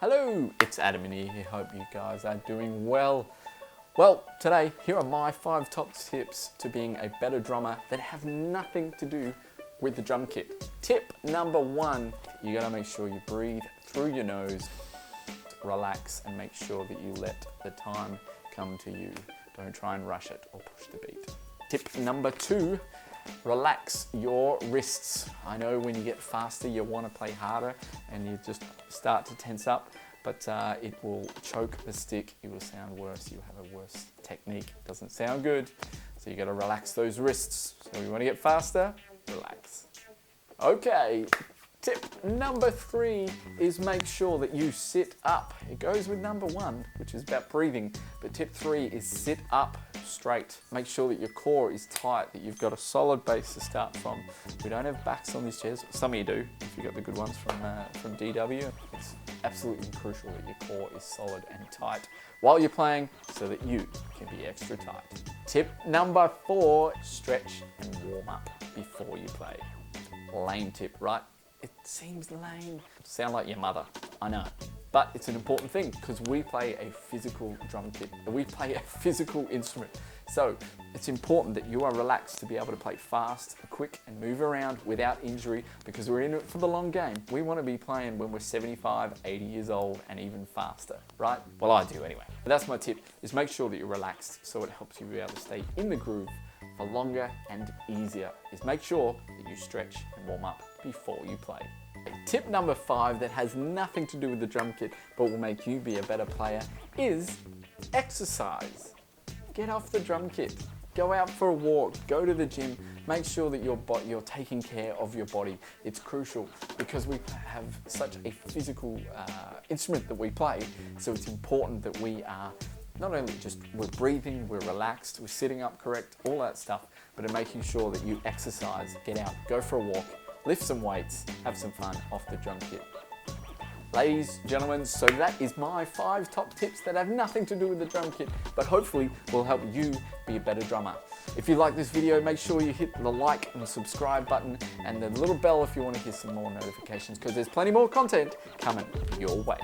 Hello, it's Adam and Annear here. Hope you guys are doing well. Well, today, here are my 5 top tips to being a better drummer that have nothing to do with the drum kit. Tip number 1, you gotta make sure you breathe through your nose, relax, and make sure that you let the time come to you. Don't try and rush it or push the beat. Tip number 2, relax your wrists. I know when you get faster, you want to play harder and you just start to tense up, but it will choke the stick. It will sound worse. You have a worse technique. It doesn't sound good. So you got to relax those wrists. So you want to get faster? Relax. Okay. Tip number 3 is make sure that you sit up. It goes with number 1, which is about breathing, but tip 3 is sit up straight. Make sure that your core is tight, that you've got a solid base to start from. We don't have backs on these chairs. Some of you do, if you got the good ones from DW. It's absolutely crucial that your core is solid and tight while you're playing so that you can be extra tight. Tip number 4, stretch and warm up before you play. Lame tip, right? It seems lame. Sound like your mother, I know. But it's an important thing because we play a physical drum kit. We play a physical instrument. So it's important that you are relaxed to be able to play fast, quick, and move around without injury because we're in it for the long game. We want to be playing when we're 75, 80 years old and even faster, right? Well, I do anyway. But that's my tip, is make sure that you're relaxed so it helps you be able to stay in the groove for longer and easier. Is make sure that you stretch and warm up before you play. Tip number 5 that has nothing to do with the drum kit but will make you be a better player is exercise. Get off the drum kit. Go out for a walk, go to the gym, make sure that you're taking care of your body. It's crucial because we have such a physical instrument that we play, so it's important that we are not only we're breathing, we're relaxed, we're sitting up correct, all that stuff, but in making sure that you exercise, get out, go for a walk, lift some weights, have some fun off the drum kit. Ladies, gentlemen, so that is my 5 top tips that have nothing to do with the drum kit, but hopefully will help you be a better drummer. If you like this video, make sure you hit the like and the subscribe button and the little bell if you want to hear some more notifications, because there's plenty more content coming your way.